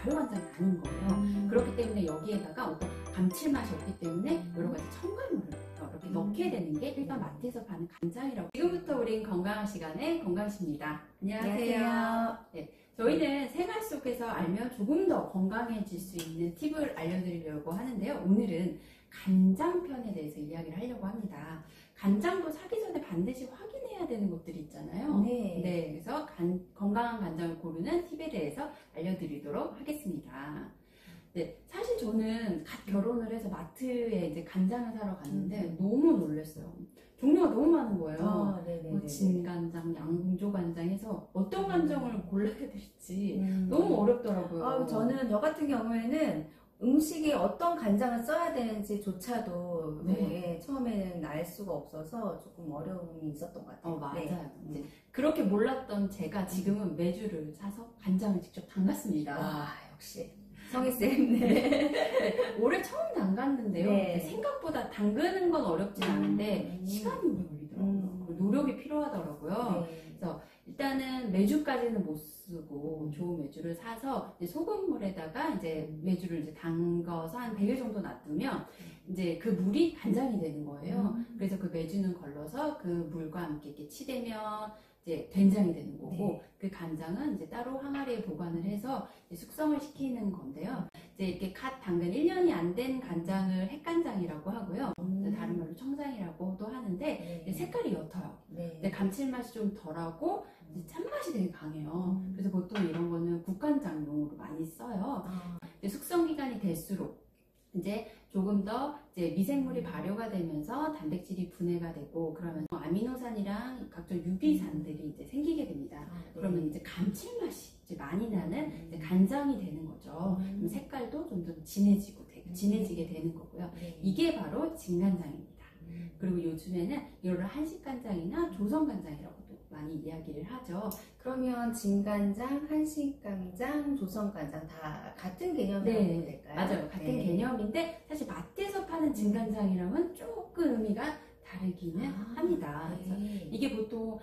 발효간장이 아닌 거예요. 그렇기 때문에 여기에다가 어떤 감칠맛이 없기 때문에 여러 가지 첨가물을 이렇게 넣게 되는 게 일반 마트에서 파는 간장이라고. 지금부터 우린 건강한 시간에 건강식입니다. 안녕하세요. 네, 저희는 생활 속에서 알면 조금 더 건강해질 수 있는 팁을 알려드리려고 하는데요. 오늘은 간장 편에 대해서 이야기를 하려고 합니다. 간장도 사기 전에 반드시 확인해야 되는 것들이 있잖아요. 네, 그래서 건강한 간장을 고르는 팁에 대해서 알려드리도록 하겠습니다. 네, 사실 저는 갓 결혼을 해서 마트에 이제 간장을 사러 갔는데 너무 놀랐어요. 종류가 너무 많은 거예요. 뭐 진간장, 양조간장 해서 어떤 간장을 골라야 될지 너무 어렵더라고요. 저는 같은 경우에는 음식에 어떤 간장을 써야 되는지조차도 처음에는 알 수가 없어서 조금 어려움이 있었던 것 같아요. 맞아요. 이제 그렇게 몰랐던 제가 지금은 메주를 사서 간장을 직접 담갔습니다. 역시 성희쌤. 올해 처음 담갔는데요. 생각보다 담그는 건 어렵진 않은데 시간이 오래 걸리더라고요. 노력이 필요하더라고요. 그래서 일단은 메주까지는 못 쓰고 좋은 메주를 사서 이제 소금물에다가 이제 메주를 이제 담가서 한 100일 정도 놔두면 이제 그 물이 간장이 되는 거예요. 그래서 그 메주는 걸러서 그 물과 함께 이렇게 치대면 이제 된장이 되는 거고 그 간장은 이제 따로 항아리에 보관을 해서 숙성을 시키는 건데요. 이제 이렇게 갓 담근 1년이 안 된 간장을 핵간장이라고 하고요. 다른 말로 청장이라고도 하는데 색깔이 옅어요. 근데 감칠맛이 좀 덜하고 짠맛이 되게 강해요. 그래서 보통 이런 거는 국간장용으로 많이 써요. 숙성 기간이 될수록 이제 조금 더 이제 미생물이 발효가 되면서 단백질이 분해가 되고 그러면 아미노산이랑 각종 유비산들이 이제 생기게 됩니다. 그러면 이제 감칠맛이 이제 많이 나는 이제 간장이 되는 거죠. 그럼 색깔도 좀 더 진해지게 되는 거고요. 이게 바로 진간장입니다. 그리고 요즘에는 여러 한식간장이나 조선간장이라고도 많이 이야기를 하죠. 그러면 진간장, 한식간장, 조선간장 다 같은 개념이라고 될까요? 맞아요. 같은 개념인데 사실 마트에서 파는 진간장이랑은 조금 의미가 다르기는 합니다. 그래서 이게 보통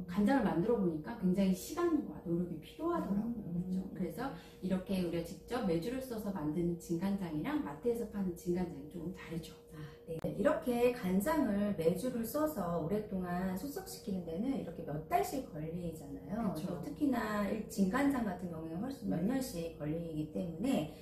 간장을 만들어 보니까 굉장히 시간과 노력이 필요하더라고요. 그렇죠? 그래서 이렇게 우리가 직접 메주를 써서 만드는 진간장이랑 마트에서 파는 진간장이 조금 다르죠. 이렇게 간장을 메주를 써서 오랫동안 숙성시키는 데는 이렇게 몇 달씩 걸리잖아요. 그렇죠. 특히나 진간장 같은 경우에는 훨씬 몇 년씩 걸리기 때문에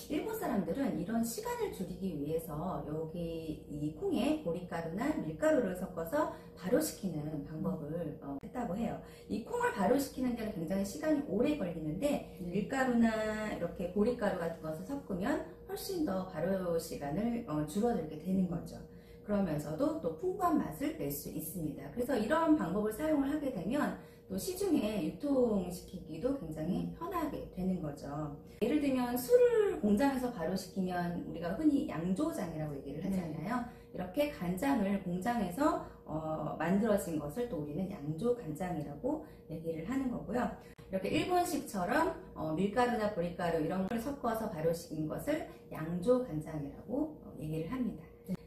일본 사람들은 이런 시간을 줄이기 위해서 여기 이 콩에 보리가루나 밀가루를 섞어서 발효시키는 방법을 했다고 해요. 이 콩을 발효시키는 데는 굉장히 시간이 오래 걸리는데 밀가루나 이렇게 보리가루 같은 것을 섞으면 훨씬 더 발효 시간을 줄어들게 되는 거죠. 그러면서도 또 풍부한 맛을 낼 수 있습니다. 그래서 이런 방법을 사용을 하게 되면 또 시중에 유통시키기도 굉장히 편하게 되는 거죠. 예를 들면 술을 공장에서 발효시키면 우리가 흔히 양조장이라고 얘기를 하잖아요. 이렇게 간장을 공장에서 만들어진 것을 또 우리는 양조간장이라고 얘기를 하는 거고요. 이렇게 일본식처럼 밀가루나 보리가루 이런 걸 섞어서 발효시킨 것을 양조간장이라고 얘기를 합니다.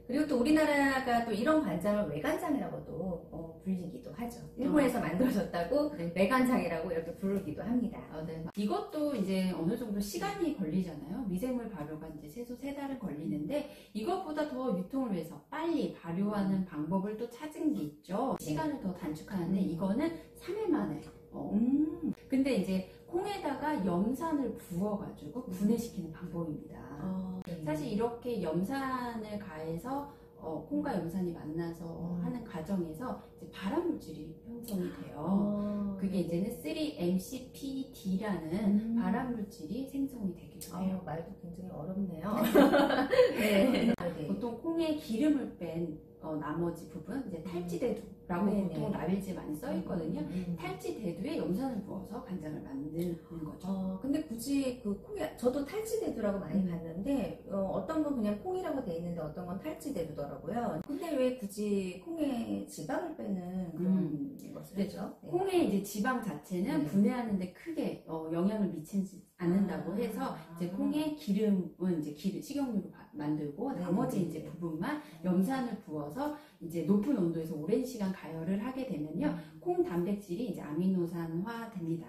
그리고 또 우리나라가 또 이런 간장을 외간장이라고도 불리기도 하죠. 일본에서 만들어졌다고 외간장이라고 이렇게 부르기도 합니다. 이것도 이제 어느 정도 시간이 걸리잖아요. 미생물 발효가 이제 최소 3달은 걸리는데 이것보다 더 유통을 위해서 빨리 발효하는 방법을 또 찾은 게 있죠. 시간을 더 단축하는데 이거는 3일 만에. 근데 이제 콩에다가 염산을 부어가지고 분해시키는 방법입니다. 사실 이렇게 염산을 가해서 콩과 염산이 만나서 하는 과정에서 이제 발암물질이 형성이 돼요. 그게 이제는 3-MCPD라는 발암물질이 생성이 되기도 해요. 말도 굉장히 어렵네요. 보통 콩에 기름을 뺀 나머지 부분, 이제 탈지대두라고 보통 라벨지에 많이 써 있거든요. 탈지대두에 염산을 부어서 간장을 만드는 거죠. 근데 굳이 그 콩에, 저도 탈지대두라고 많이 봤는데, 어떤 건 그냥 콩이라고 돼 있는데 어떤 건 탈지대두더라고요. 근데 왜 굳이 콩에 지방을 빼는 그런 것을 하죠? 콩의 이제 지방 자체는 분해하는데 크게 영향을 미치지 않는다고 해서 이제 콩의 기름은 이제 식용유로 만들고 나머지 이제 부분만 염산을 부어서 이제 높은 온도에서 오랜 시간 가열을 하게 되면요 콩 단백질이 이제 아미노산화 됩니다.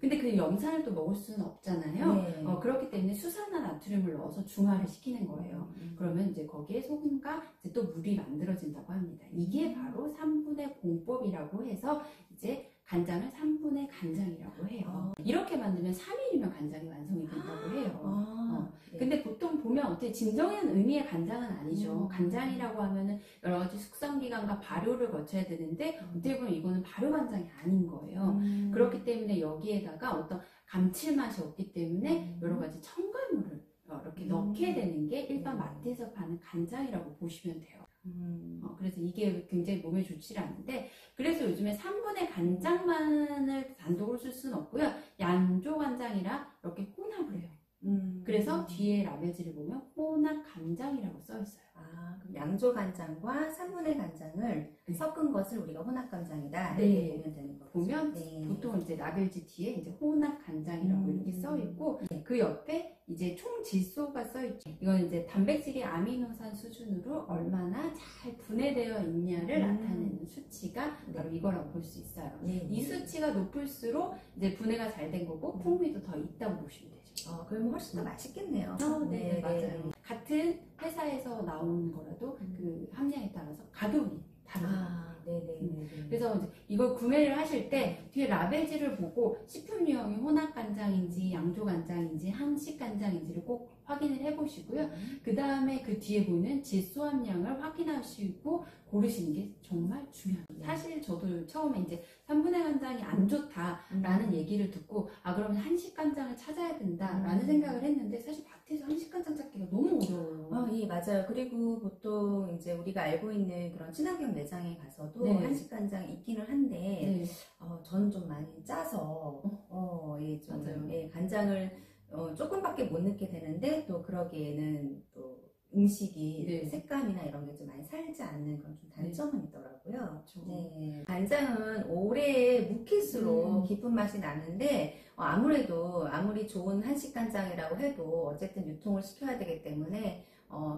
근데 그 염산을 또 먹을 수는 없잖아요. 네. 그렇기 때문에 수산화 나트륨을 넣어서 중화를 시키는 거예요. 그러면 이제 거기에 소금과 이제 또 물이 만들어진다고 합니다. 이게 바로 3분의 공법이라고 해서 이제 간장을 3분의 간장이라고 해요. 이렇게 만들면 3일이면 간장이 완성이 된다고 해요. 네. 근데 보통 보면 어떻게 진정한 의미의 간장은 아니죠. 간장이라고 하면은 여러 가지 숙성기간과 발효를 거쳐야 되는데 어떻게 보면 이거는 발효 간장이 아닌 거예요. 그렇기 때문에 여기에다가 어떤 감칠맛이 없기 때문에 여러 가지 첨가물을 이렇게 넣게 되는 게 일반 마트에서 파는 간장이라고 보시면 돼요. 그래서 이게 굉장히 몸에 좋지 않은데, 그래서 요즘에 3분의 간장만을 단독으로 쓸 수는 없고요. 양조 간장이라 이렇게 혼합을 해요. 그래서 뒤에 라벨지를 보면 혼합 간장이라고 써 있어요. 그럼 양조 간장과 3분의 간장을 네. 섞은 것을 우리가 혼합 간장이다 네. 이렇게 보면 되는 거죠. 보면 네. 보통 이제 라벨지 뒤에 이제 혼합 간장이라고 이렇게 써 있고, 그 옆에 이제 총 질소가 써 있죠. 이건 이제 단백질이 아미노산 수준으로 얼마나 잘 분해되어 있냐를 나타내는 수치가 바로 이거라고 볼 수 있어요. 이 수치가 높을수록 이제 분해가 잘 된 거고 풍미도 더 있다고 보시면 되죠. 그러면 훨씬 더 맛있겠네요. 네, 맞아요. 같은 회사에서 나오는 거라도 그 함량에 따라서 가격이 다릅니다. 네네. 그래서 이제 이걸 구매를 하실 때 뒤에 라벨지를 보고 식품 유형이 혼합 간장인지 양조 간장인지 한식 간장인지를 꼭 확인을 해보시고요. 그 다음에 그 뒤에 보이는 질소 함량을 확인하시고 고르시는 게 정말 중요합니다. 사실 저도 처음에 이제 3분의 간장이 안 좋다라는 얘기를 듣고 그러면 한식 간장을 찾아야 된다라는 생각을 했는데, 사실 마트에서 한식 간장 찾기가 너무 어려워요. 예, 맞아요. 그리고 보통 이제 우리가 알고 있는 그런 친환경 매장에 가서도 네. 한식 간장이 있기는 한데, 저는 좀 많이 짜서, 좀, 맞아요. 간장을 조금밖에 못 넣게 되는데, 또 그러기에는 또 음식이 색감이나 이런 게 좀 많이 살지 않는 그런 좀 단점은 있더라고요. 그렇죠. 간장은 오래 묵힐수록 깊은 맛이 나는데, 아무래도 아무리 좋은 한식 간장이라고 해도 어쨌든 유통을 시켜야 되기 때문에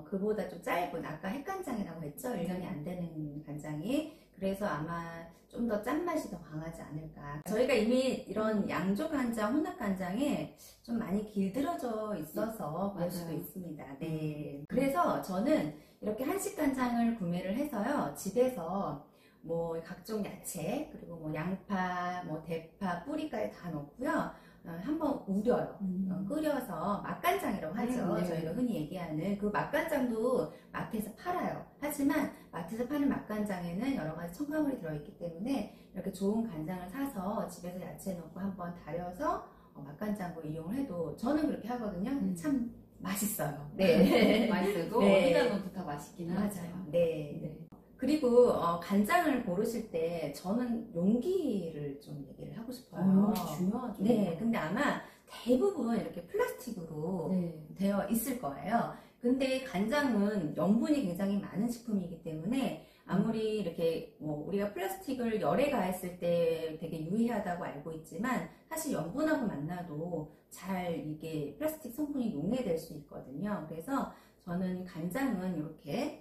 그보다 좀 짧은, 아까 핵간장이라고 했죠? 1년이 안 되는 간장이. 그래서 아마 좀 더 짠맛이 더 강하지 않을까. 저희가 이미 이런 양조 간장, 혼합 간장에 좀 많이 길들여져 있어서 그럴 수도 있습니다. 네. 그래서 저는 이렇게 한식 간장을 구매를 해서요, 집에서 뭐 각종 야채, 그리고 뭐 양파, 뭐 대파, 뿌리까지 다 넣고요. 한번 우려요. 끓여서 맛간장이라고 하죠. 네. 저희가 흔히 얘기하는 그 맛간장도 마트에서 팔아요. 하지만 마트에서 파는 맛간장에는 여러 가지 첨가물이 들어있기 때문에 이렇게 좋은 간장을 사서 집에서 야채 넣고 한번 달여서 맛간장으로 이용을 해도 저는 그렇게 하거든요. 참 맛있어요. 네. 맛있어요. 네. 어디다 넣어도 다 맛있기는 하죠. 맞아요. 네. 그리고 간장을 고르실 때 저는 용기를 좀 얘기를 하고 싶어요. 용기 중요하죠. 네, 근데 아마 대부분 이렇게 플라스틱으로 되어 있을 거예요. 근데 간장은 염분이 굉장히 많은 식품이기 때문에 아무리 이렇게 뭐 우리가 플라스틱을 열에 가했을 때 되게 유해하다고 알고 있지만 사실 염분하고 만나도 잘 이게 플라스틱 성분이 용해될 수 있거든요. 그래서 저는 간장은 이렇게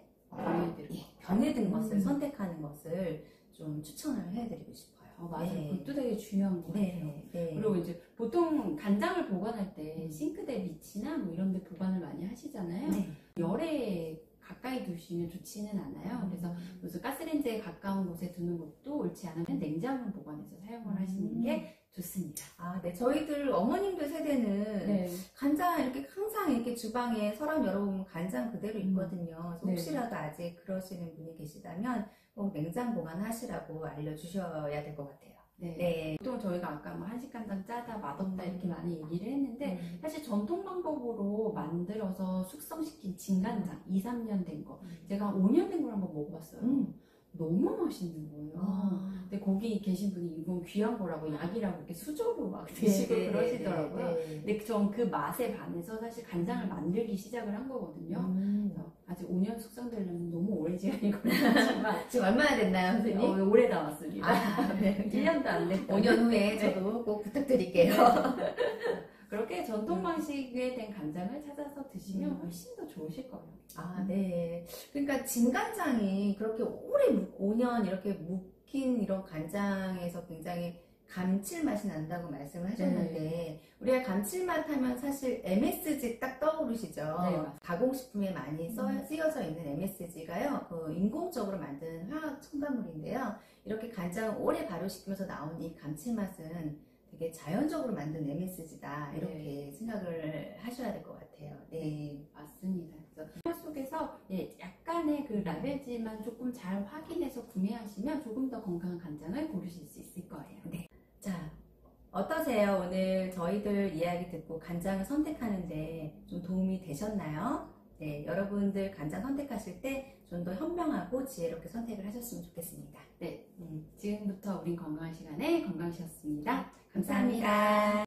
변해든 것을 선택하는 것을 좀 추천을 해드리고 싶어요. 맞아요. 그것도 되게 중요한 것 같아요. 네. 그리고 이제 보통 간장을 보관할 때 싱크대 밑이나 뭐 이런 데 보관을 많이 하시잖아요. 열에 가까이 두시면 좋지는 않아요. 그래서 무슨 가스레인지에 가까운 곳에 두는 것도 옳지 않으면 냉장고 보관해서 사용을 하시는 게 좋습니다. 네. 저희들 어머님들 세대는 간장 이렇게 항상 이렇게 주방에 서랍 열어보면 간장 그대로 있거든요. 그래서 혹시라도 아직 그러시는 분이 계시다면 꼭 냉장 보관하시라고 알려주셔야 될 것 같아요. 네. 보통 저희가 아까 뭐 한식 간장 짜다 맛없다 이렇게 많이 얘기를 했는데 사실 전통 방법으로 만들어서 숙성시킨 진간장 2, 3년 된 거 제가 한 5년 된 걸 한번 먹어봤어요. 너무 맛있는 거예요. 근데 거기 계신 분이 이건 귀한 거라고 약이라고 이렇게 수저로 막 드시고 그러시더라고요. 근데 전 그 맛에 반해서 사실 간장을 만들기 시작을 한 거거든요. 그래서 아직 5년 숙성되려면 너무 오래 시간이 걸리지만 지금 얼마나 됐나요, 선생님? 오래 남았습니다. 네. 1년도 안 됐다. 5년 후에 저도 꼭 부탁드릴게요. 그렇게 전통 방식에 된 간장을 찾아서 드시면 훨씬 더 좋으실 거예요. 네. 그러니까 진간장이 그렇게 오래 5년 이렇게 묵힌 이런 간장에서 굉장히 감칠맛이 난다고 말씀을 하셨는데 우리가 감칠맛 하면 사실 MSG 딱 떠오르시죠? 네, 가공식품에 많이 쓰여져 있는 MSG가요, 그 인공적으로 만든 화학 첨가물인데요. 이렇게 간장을 오래 발효시키면서 나온 이 감칠맛은 되게 자연적으로 만든 MSG다, 이렇게 생각을 하셔야 될 것 같아요. 네, 맞습니다. 그래서 생활 속에서 약간의 그 라벨지만 조금 잘 확인해서 구매하시면 조금 더 건강한 간장을 고르실 수 있을 거예요. 네. 자, 어떠세요? 오늘 저희들 이야기 듣고 간장을 선택하는데 좀 도움이 되셨나요? 네, 여러분들 간장 선택하실 때 좀 더 현명하고 지혜롭게 선택을 하셨으면 좋겠습니다. 네, 지금부터 우린 건강한 시간에 건강하셨습니다. 감사합니다.